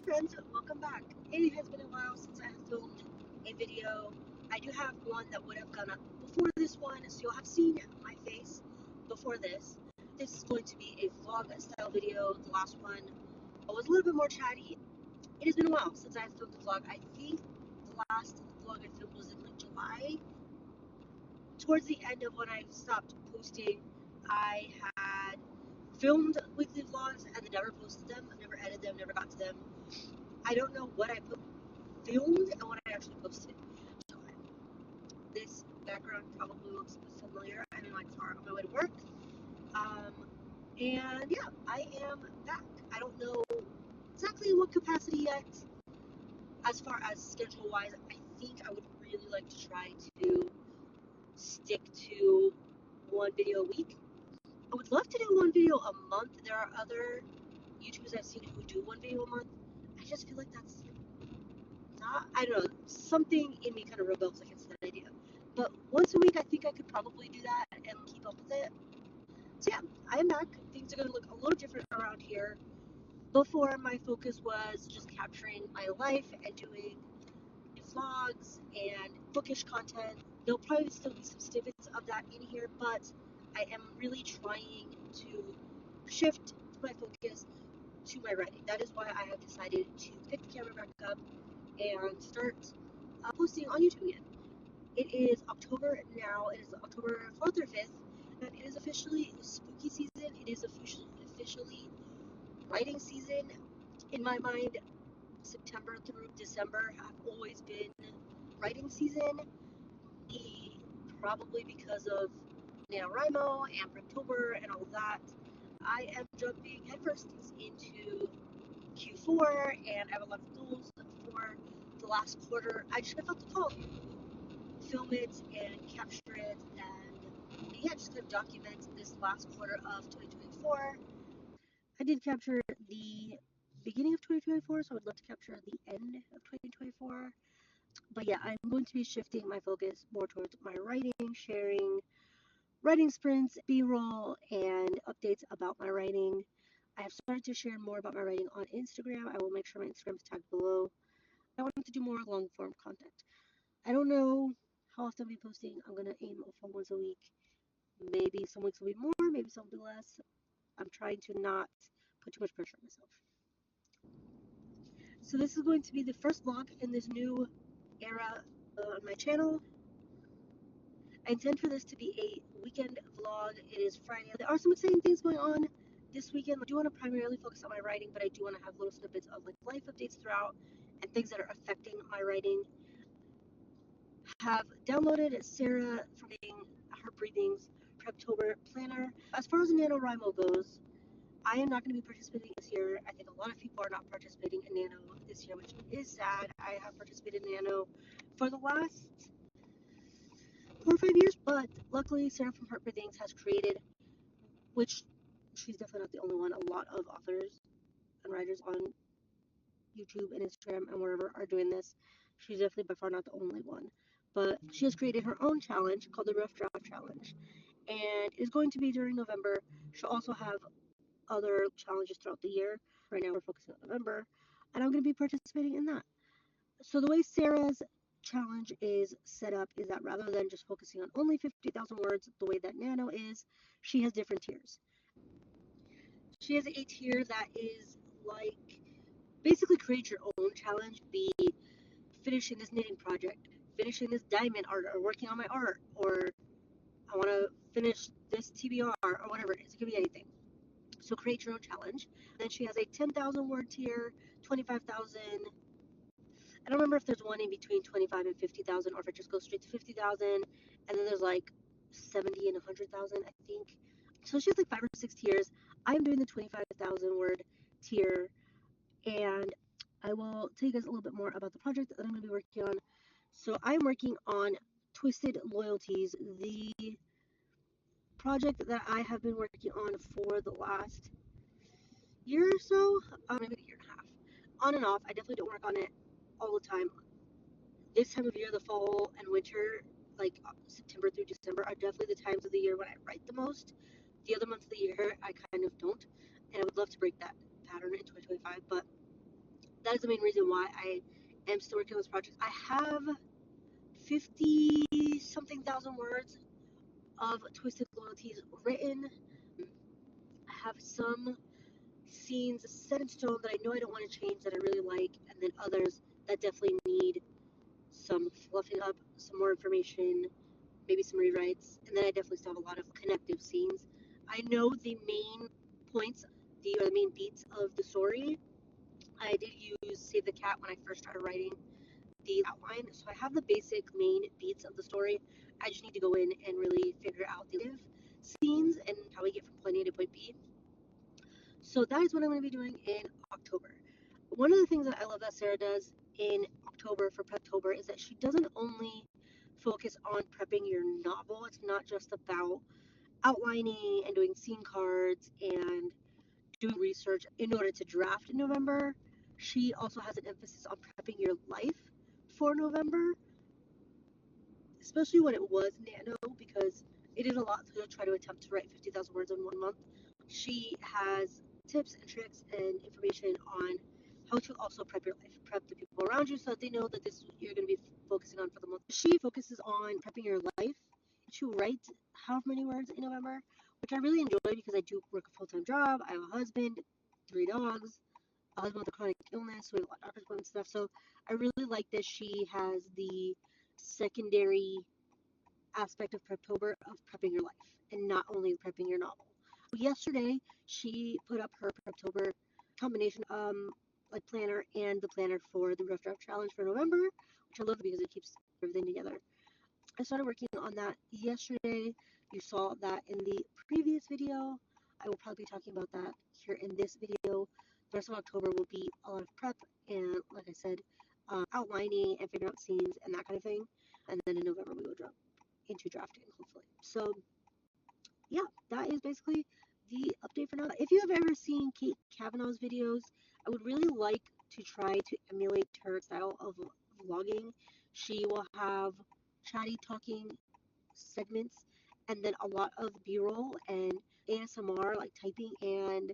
Friends, welcome back. It has been a while since I have filmed a video. I do have one that would have gone up before this one, so you'll have seen my face before this. This is going to be a vlog style video. The last one was a little bit more chatty. It has been a while since I have filmed a vlog. I think the last vlog I filmed was in like July. Towards the end of when I stopped posting, I had filmed weekly vlogs and then never posted them, never edited them, never got to them. I don't know what I filmed and what I actually posted. This background probably looks familiar. I'm in my car on my way to work. And yeah, I am back. I don't know exactly what capacity yet. As far as schedule wise, I think I would really like to try to stick to one video a week. I would love to do one video a month. There are other YouTubers I've seen who do one video a month. I just feel like that's not, I don't know, something in me kind of rebels against that idea. But once a week, I think I could probably do that and keep up with it. So yeah, I am back. Things are going to look a little different around here. Before, my focus was just capturing my life and doing vlogs and bookish content. There'll probably still be some snippets of that in here, but I am really trying to shift my focus to my writing. That is why I have decided to pick the camera back up and start posting on YouTube again. It is October now. It is October 4th or 5th, and it is officially spooky season. It is officially writing season. In my mind, September through December have always been writing season. Probably because of NaNoWriMo and Preptober and all of that, I am jumping headfirst into Q4, and I have a lot of goals for the last quarter. I just felt the call to film it and capture it, and yeah, just kind of document this last quarter of 2024. I did capture the beginning of 2024, so I would love to capture the end of 2024. But yeah, I'm going to be shifting my focus more towards my writing, sharing writing sprints, B-roll, and updates about my writing. I have started to share more about my writing on Instagram. I will make sure my Instagram is tagged below. I want to do more long-form content. I don't know how often I'll be posting. I'm going to aim for once a week. Maybe some weeks will be more, maybe some will be less. I'm trying to not put too much pressure on myself. So this is going to be the first vlog in this new era on my channel. I intend for this to be a weekend vlog. It is Friday. There are some exciting things going on this weekend. I do want to primarily focus on my writing, but I do want to have little snippets of like life updates throughout and things that are affecting my writing. Have downloaded Sarah from her breathings Preptober planner. As far as NaNoWriMo goes, I am not going to be participating this year. I think a lot of people are not participating in Nano this year, which is sad. I have participated in Nano for the last 4 or 5 years, but luckily Sarah from Her Breathings has created, which she's definitely not the only one, a lot of authors and writers on YouTube and Instagram and wherever are doing this. She's definitely by far not the only one. But she has created her own challenge called the Rough Draft Challenge, and it's going to be during November. She'll also have other challenges throughout the year. Right now we're focusing on November, and I'm going to be participating in that. So the way Sarah's challenge is set up is that rather than just focusing on only 50,000 words, the way that Nano is, she has different tiers. She has a tier that is like basically create your own challenge, be finishing this knitting project, finishing this diamond art, or working on my art, or I want to finish this TBR, or whatever it is. It could be anything. So create your own challenge. Then she has a 10,000 word tier, 25,000. I don't remember if there's one in between 25 and 50,000, or if it just goes straight to 50,000. And then there's like 70 and 100,000, I think. So she has like 5 or 6 tiers. I'm doing the 25,000 word tier, and I will tell you guys a little bit more about the project that I'm going to be working on. So I'm working on Twisted Loyalties, the project that I have been working on for the last year or so, maybe a year and a half. On and off, I definitely don't work on it all the time. This time of year, the fall and winter, like September through December, are definitely the times of the year when I write the most. The other months of the year, I kind of don't, and I would love to break that pattern in 2025, but that is the main reason why I am still working on this project. I have 50 something thousand words of Twisted Loyalties written. I have some scenes set in stone that I know I don't want to change that I really like, and then others that definitely need some fluffing up, some more information, maybe some rewrites, and then I definitely still have a lot of connective scenes. I know the main points, the main beats of the story. I did use Save the Cat when I first started writing the outline, so I have the basic main beats of the story. I just need to go in and really figure out the scenes and how we get from point A to point B. So that is what I'm going to be doing in October. One of the things that I love that Sarah does in October for Preptober is that she doesn't only focus on prepping your novel. It's not just about outlining and doing scene cards and doing research in order to draft in November. She also has an emphasis on prepping your life for November, especially when it was Nano, because it is a lot to try to attempt to write 50,000 words in 1 month. She has tips and tricks and information on how to also prep your life, prep the people around you so that they know that this you're going to be focusing on for the month. She focuses on prepping your life to write how many words in November, which I really enjoy because I do work a full-time job. I have a husband, 3 dogs, a husband with a chronic illness, so we have a lot of doctor's appointments and stuff. So I really like that she has the secondary aspect of Preptober of prepping your life and not only prepping your novel. Yesterday, she put up her Preptober combination like planner and the planner for the Rough Draft Challenge for November, which I love because it keeps everything together. I started working on that yesterday. You saw that in the previous video. I will probably be talking about that here in this video. The rest of October will be a lot of prep and, like I said, outlining and figuring out scenes and that kind of thing. And then in November, we will jump into drafting, hopefully. So, yeah, that is basically the update for now. If you have ever seen Kate Kavanaugh's videos, I would really like to try to emulate her style of vlogging. She will have chatty talking segments and then a lot of b-roll and ASMR like typing and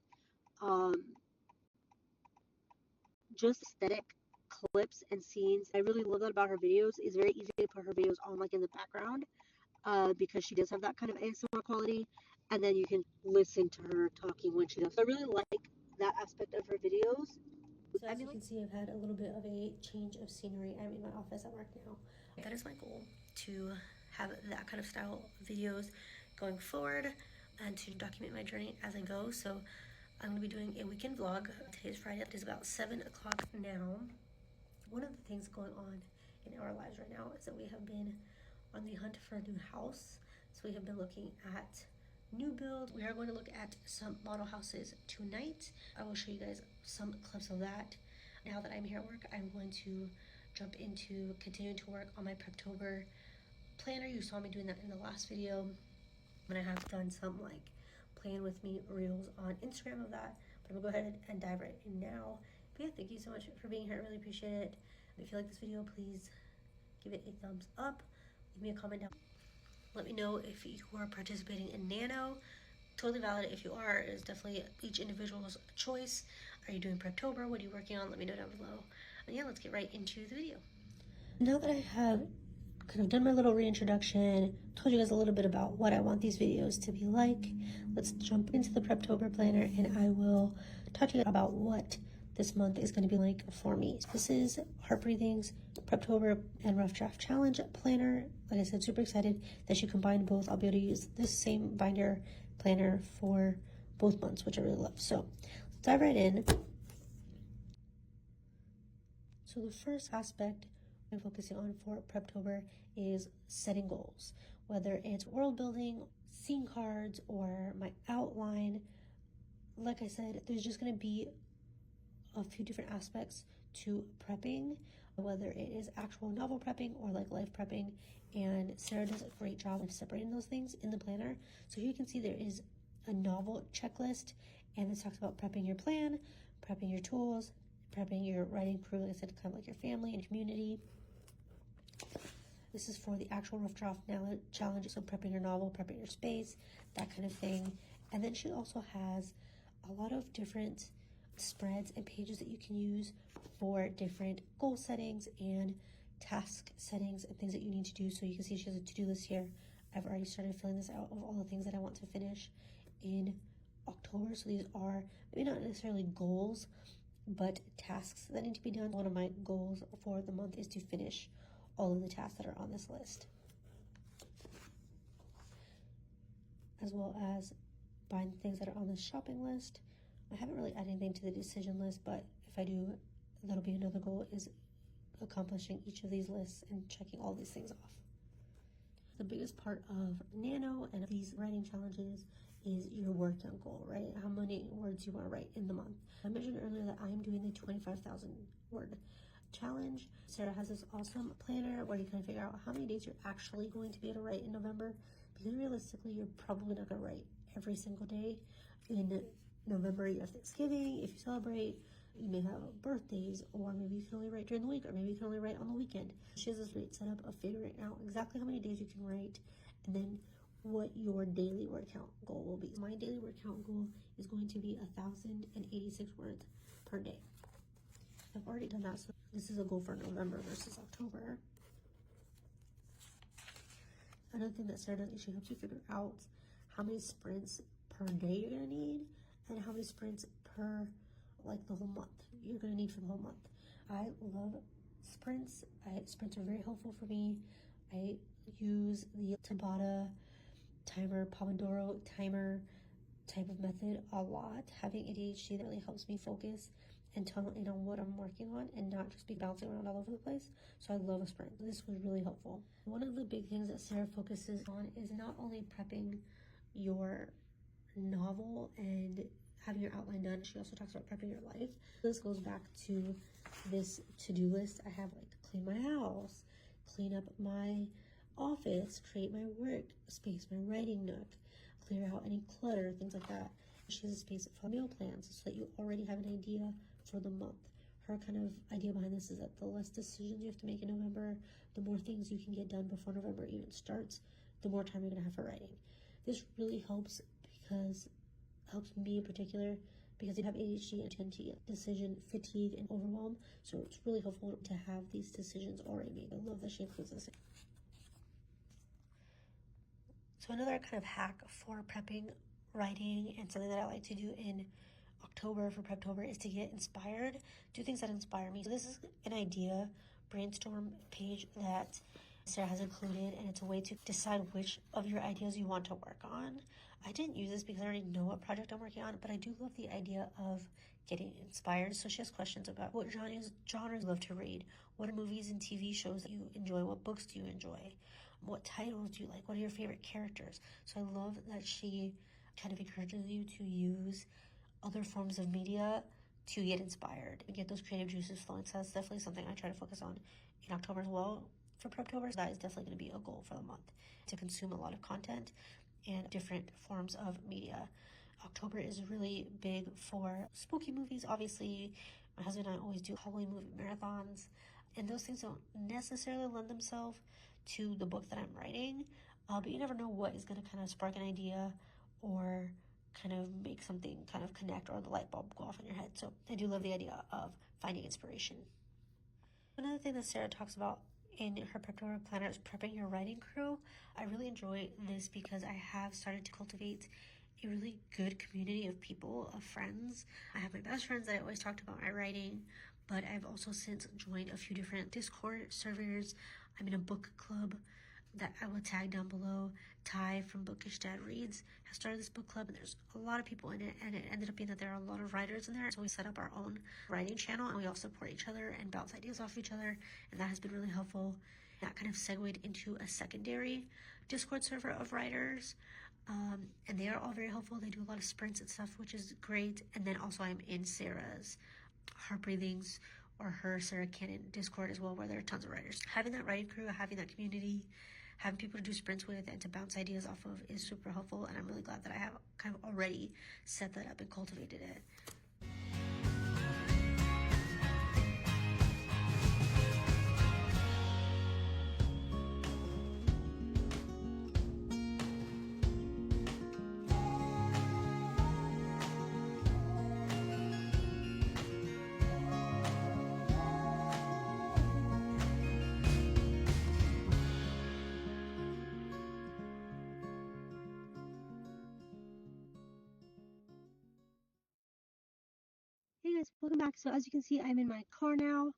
just aesthetic clips and scenes. I really love that about her videos. It's very easy to put her videos on like in the background because she does have that kind of ASMR quality, and then you can listen to her talking when she does. So I really like that aspect of her videos. So as you can see, I've had a little bit of a change of scenery. I'm in my office at work now. That is my goal, to have that kind of style videos going forward and to document my journey as I go. So I'm going to be doing a weekend vlog. Today is Friday. It is about 7 o'clock now. One of the things going on in our lives right now is that we have been on the hunt for a new house. So we have been looking at new build. We are going to look at some model houses tonight. I will show you guys some clips of that. Now that I'm here at work, I'm going to jump into continuing to work on my Preptober planner. You saw me doing that in the last video, and I have done some like plan with me reels on Instagram of that, but I'm gonna go ahead and dive right in now. But yeah, thank you so much for being here. I really appreciate it. If you like this video, please give it a thumbs up. Leave me a comment down. Let me know if you are participating in Nano. Totally valid if you are. It's definitely each individual's choice. Are you doing Preptober? What are you working on? Let me know down below. And yeah, let's get right into the video. Now that I have kind of done my little reintroduction, told you guys a little bit about what I want these videos to be like, let's jump into the Preptober planner and I will talk to you about what this month is going to be like for me. This is Heart Breathing's Preptober and Rough Draft Challenge planner. Like I said, super excited that she combined both. I'll be able to use this same binder planner for both months, which I really love. So let's dive right in. So the first aspect I'm focusing on for Preptober is setting goals, whether it's world building, scene cards, or my outline. Like I said, there's just going to be a few different aspects to prepping, whether it is actual novel prepping or like life prepping, and Sarah does a great job of separating those things in the planner. So here you can see there is a novel checklist, and this talks about prepping your plan, prepping your tools, prepping your writing crew, like I said, kind of like your family and community. This is for the actual rough draft challenge, so prepping your novel, prepping your space, that kind of thing. And then she also has a lot of different spreads and pages that you can use for different goal settings and task settings and things that you need to do. So you can see she has a to-do list here. I've already started filling this out of all the things that I want to finish in October. So these are maybe not necessarily goals, but tasks that need to be done. One of my goals for the month is to finish all of the tasks that are on this list, as well as buying things that are on the shopping list. I haven't really added anything to the decision list, but if I do, that'll be another goal, is accomplishing each of these lists and checking all these things off. The biggest part of Nano and these writing challenges is your word count goal, right? How many words you want to write in the month. I mentioned earlier that I'm doing the 25,000 word challenge. Sarah has this awesome planner where you can figure out how many days you're actually going to be able to write in November, because realistically, you're probably not going to write every single day. In November, you have Thanksgiving. If you celebrate, you may have birthdays, or maybe you can only write during the week, or maybe you can only write on the weekend. She has this great setup of figuring out exactly how many days you can write, and then what your daily word count goal will be. My daily word count goal is going to be 1,086 words per day. I've already done that, so this is a goal for November versus October. Another thing that Sarah does is she helps you figure out how many sprints per day you're gonna need, and how many sprints per, like, the whole month you're gonna need for the whole month. I love sprints. Sprints are very helpful for me. I use the Tabata timer, Pomodoro timer type of method a lot. Having ADHD, that really helps me focus and tunnel in on what I'm working on and not just be bouncing around all over the place. So I love a sprint. This was really helpful. One of the big things that Sarah focuses on is not only prepping your novel and having your outline done, she also talks about prepping your life. This goes back to this to-do list. I have, like, clean my house, clean up my office, create my work space, my writing nook, clear out any clutter, things like that. She has a space for meal plans so that you already have an idea for the month. Her kind of idea behind this is that the less decisions you have to make in November, the more things you can get done before November even starts, the more time you're gonna have for writing. This really helps me in particular, because I have ADHD and tend to get decision fatigue and overwhelm. So it's really helpful to have these decisions already made. I love that she includes this. So another kind of hack for prepping writing, and something that I like to do in October for Preptober, is to get inspired, do things that inspire me. So this is an idea brainstorm page that Sarah has included, and it's a way to decide which of your ideas you want to work on. I didn't use this because I already know what project I'm working on, but I do love the idea of getting inspired. So she has questions about what genres you love to read, what are movies and TV shows that you enjoy, what books do you enjoy, what titles do you like, what are your favorite characters. So I love that she kind of encourages you to use other forms of media to get inspired and get those creative juices flowing. So that's definitely something I try to focus on in October as well. For Preptober, that is definitely going to be a goal for the month, to consume a lot of content and different forms of media. October is really big for spooky movies. Obviously, my husband and I always do Halloween movie marathons, and those things don't necessarily lend themselves to the book that I'm writing, but you never know what is going to kind of spark an idea or kind of make something kind of connect, or the light bulb go off in your head. So I do love the idea of finding inspiration. Another thing that Sarah talks about in her Preptober planner is prepping your writing crew. I really enjoy this because I have started to cultivate a really good community of people, of friends. I have my best friends that I always talked about my writing, but I've also since joined a few different Discord servers. I'm in a book club that I will tag down below. Ty from Bookish Dad Reads has started this book club, and there's a lot of people in it, and it ended up being that there are a lot of writers in there. So we set up our own writing channel, and we all support each other and bounce ideas off each other, and that has been really helpful. That kind of segued into a secondary Discord server of writers, and they are all very helpful. They do a lot of sprints and stuff, which is great. And then also I'm in Sarah's Heart Breathings, or her Sarah Cannon Discord as well, where there are tons of writers. Having that writing crew, having that community, having people to do sprints with and to bounce ideas off of is super helpful, and I'm really glad that I have kind of already set that up and cultivated it. guys, welcome back. So as you can see, I'm in my car now.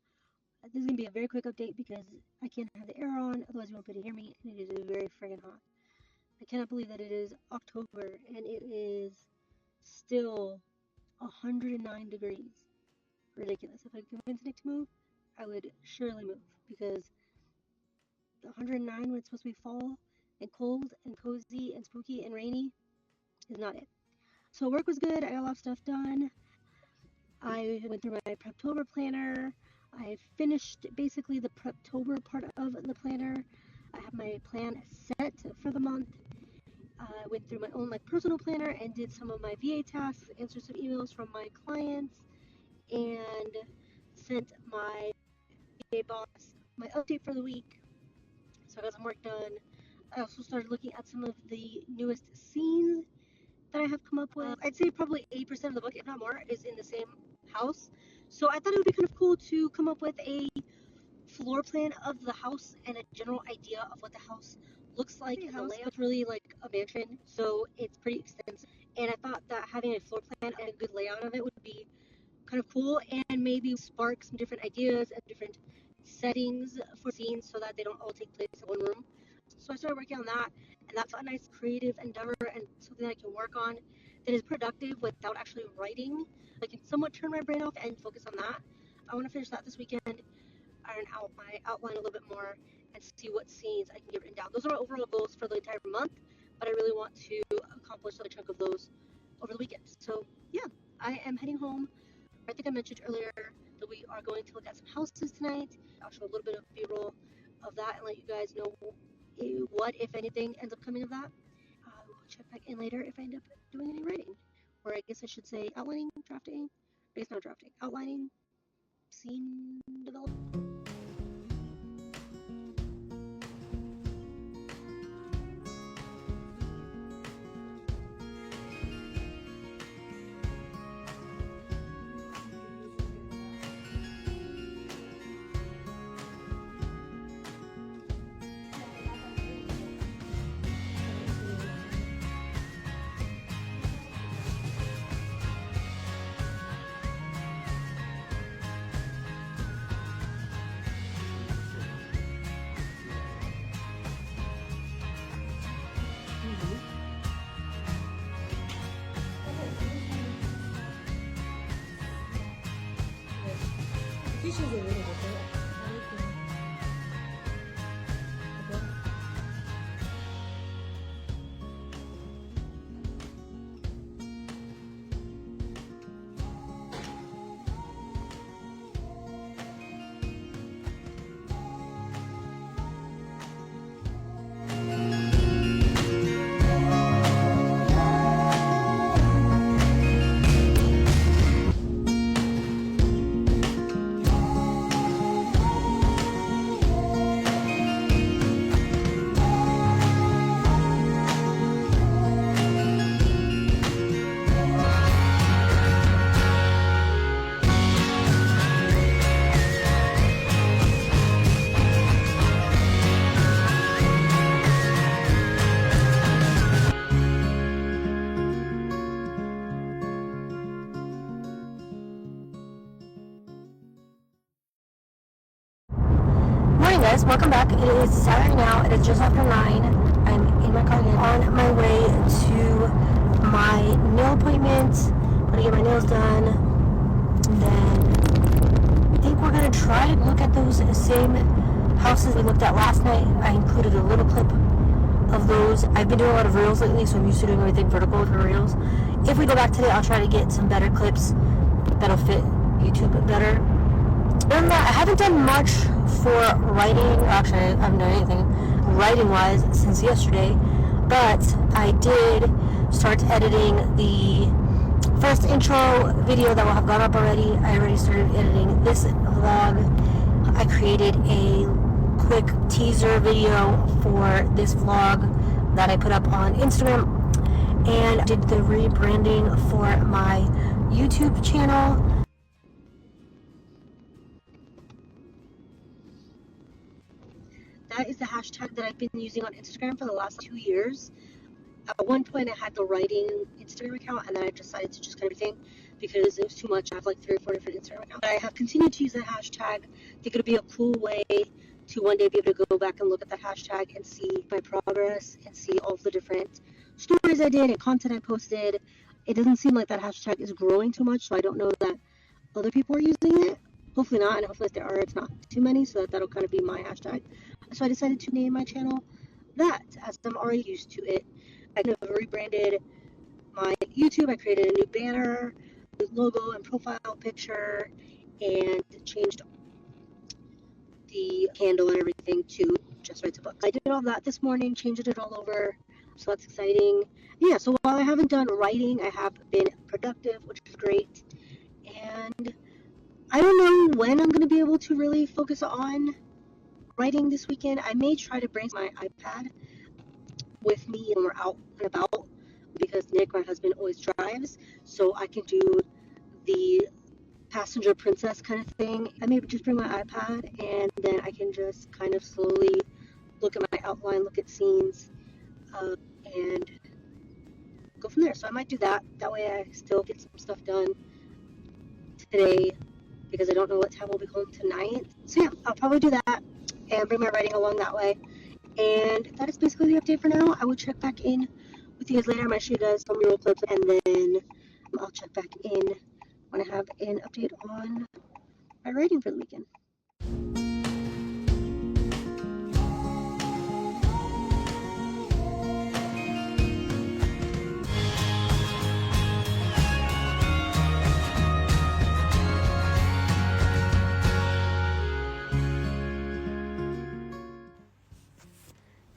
This is going to be a very quick update because I can't have the air on, otherwise you won't be able to hear me, and it is very friggin' hot. I cannot believe that it is October and it is still 109 degrees. Ridiculous. If I could convince Nick to move, I would surely move because 109 when it's supposed to be fall and cold and cozy and spooky and rainy is not it. So work was good. I got a lot of stuff done. I went through my Preptober planner. I finished basically the Preptober part of the planner. I have my plan set for the month. I went through my own personal planner and did some of my VA tasks, answered some emails from my clients, and sent my VA boss my update for the week. So I got some work done. I also started looking at some of the newest scenes that I have come up with. I'd say probably 80% of the book, if not more, is in the same house. So I thought it would be kind of cool to come up with a floor plan of the house and a general idea of what the house looks like. The layout's really like a mansion, so it's pretty extensive. And I thought that having a floor plan and a good layout of it would be kind of cool and maybe spark some different ideas and different settings for scenes so that they don't all take place in one room. So I started working on that, and that's a nice creative endeavor and something that I can work on that is productive without actually writing. I can somewhat turn my brain off and focus on that. I want to finish that this weekend, iron out my outline a little bit more, and see what scenes I can get written down. Those are my overall goals for the entire month, but I really want to accomplish a chunk of those over the weekend. So yeah, I am heading home. I think I mentioned earlier that we are going to look at some houses tonight. I'll show a little bit of B-roll of that and let you guys know what, if anything, ends up coming of that. I will check back in later if I end up doing any writing. Or I guess I should say outlining, drafting. I guess not drafting. Outlining, scene development. She's a little bit. Guys, welcome back. It is Saturday now. It is just after 9. I'm in my car again, on my way to my nail appointment. I'm gonna get my nails done. And then I think we're gonna try to look at those same houses we looked at last night. I included a little clip of those. I've been doing a lot of reels lately, so I'm used to doing everything vertical for reels. If we go back today, I'll try to get some better clips that'll fit YouTube better. Other than that, I haven't done much for writing, or actually I haven't done anything writing-wise since yesterday, but I did start editing the first intro video that will have gone up already. I already started editing this vlog. I created a quick teaser video for this vlog that I put up on Instagram, and did the rebranding for my YouTube channel. That is the hashtag that I've been using on Instagram for the last 2 years. At one point I had the writing Instagram account, and then I decided to just kind of everything. because it was too much. I have like 3 or 4 different Instagram accounts. But I have continued to use that hashtag. I think it'll be a cool way to one day be able to go back and look at that hashtag and see my progress and see all of the different stories I did and content I posted. It doesn't seem like that hashtag is growing too much, so I don't know that other people are using it. Hopefully not, and hopefully if there are, it's not too many, so that'll kind of be my hashtag. So I decided to name my channel that, as I'm already used to it. I kind of rebranded my YouTube. I created a new banner, new logo and profile picture, and changed the handle and everything to Just Writes a Book. I did all that this morning, changed it all over, so that's exciting. Yeah, so while I haven't done writing, I have been productive, which is great. And I don't know when I'm going to be able to really focus on writing this weekend. I may try to bring my iPad with me when we're out and about, because Nick, my husband, always drives, so I can do the passenger princess kind of thing. I may just bring my iPad, and then I can just kind of slowly look at my outline, look at scenes, and go from there. So I might do that. That way I still get some stuff done today, because I don't know what time we'll be home tonight. So yeah, I'll probably do that and bring my writing along that way. And that is basically the update for now. I will check back in with you guys later. I might show you guys some mural clips, and then I'll check back in when I have an update on my writing for the weekend.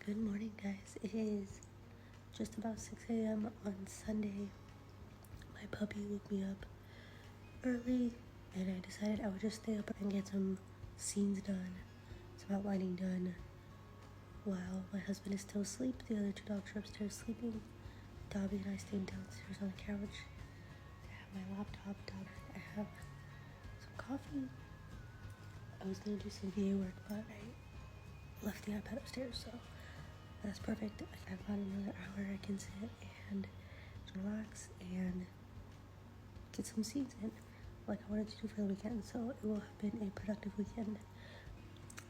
Good morning, guys. It is just about 6 a.m. on Sunday. My puppy woke me up early, and I decided I would just stay up and get some scenes done, some outlining done, while my husband is still asleep. The other 2 dogs are upstairs sleeping. Dobby and I stayed downstairs on the couch. I have my laptop down. I have some coffee. I was going to do some video work, but I left the iPad upstairs, so that's perfect. I've got another hour I can sit and relax and get some scenes in like I wanted to do for the weekend, so it will have been a productive weekend.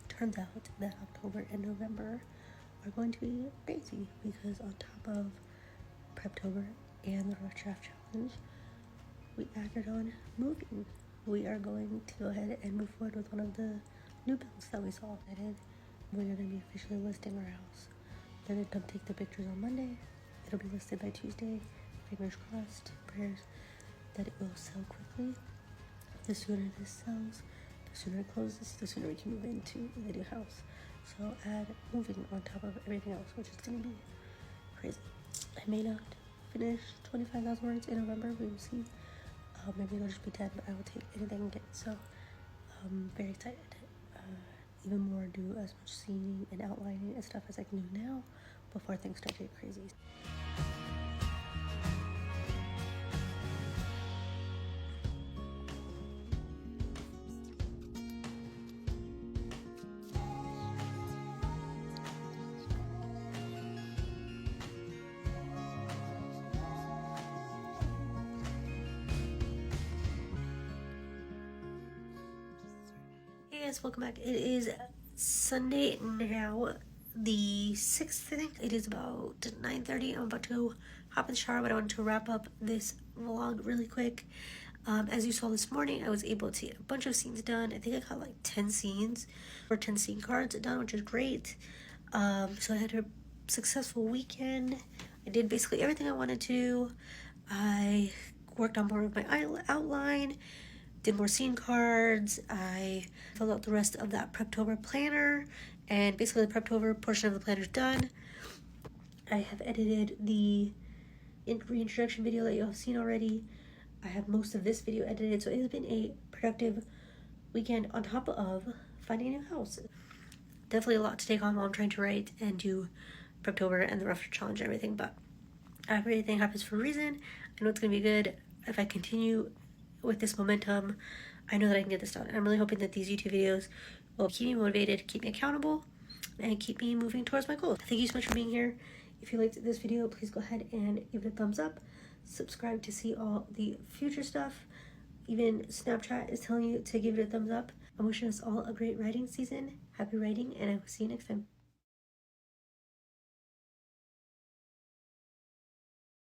Turns out that October and November are going to be crazy, because on top of Preptober and the Rough Draft Challenge, we added on moving. We are going to go ahead and move forward with one of the new builds that we saw. We're going to be officially listing our house. They're going to come take the pictures on Monday. It'll be listed by Tuesday. Fingers crossed, prayers that it will sell quickly. The sooner this sells, the sooner it closes, the sooner we can move into the new house. So add moving on top of everything else, which is going to be crazy. I may not finish 25,000 words in November. We will see. Maybe it'll just be 10, but I will take anything I get. So I'm very excited. Even more, do as much seeing and outlining and stuff as I can do now before things start to get crazy. Hey guys, welcome back. It is Sunday now, the 6th, I think. It is about 9:30. I'm about to go hop in the shower, but I wanted to wrap up this vlog really quick. As you saw this morning, I was able to get a bunch of scenes done. I think I got like 10 scenes or 10 scene cards done, which is great. So I had a successful weekend. I did basically everything I wanted to. I worked on more of my outline, did more scene cards. I filled out the rest of that Preptober planner, and basically the Preptober portion of the planner is done. I have edited the reintroduction video that you have seen already. I have most of this video edited, so it has been a productive weekend on top of finding a new house. Definitely a lot to take on while I'm trying to write and do Preptober and the Rough Challenge and everything, but everything happens for a reason. I know it's going to be good. If I continue with this momentum, I know that I can get this done. I'm really hoping that these YouTube videos will keep me motivated, keep me accountable, and keep me moving towards my goals. Thank you so much for being here. If you liked this video, please go ahead and give it a thumbs up. subscribe to see all the future stuff. Even Snapchat is telling you to give it a thumbs up. I'm wishing us all a great writing season. Happy writing, and I will see you next time.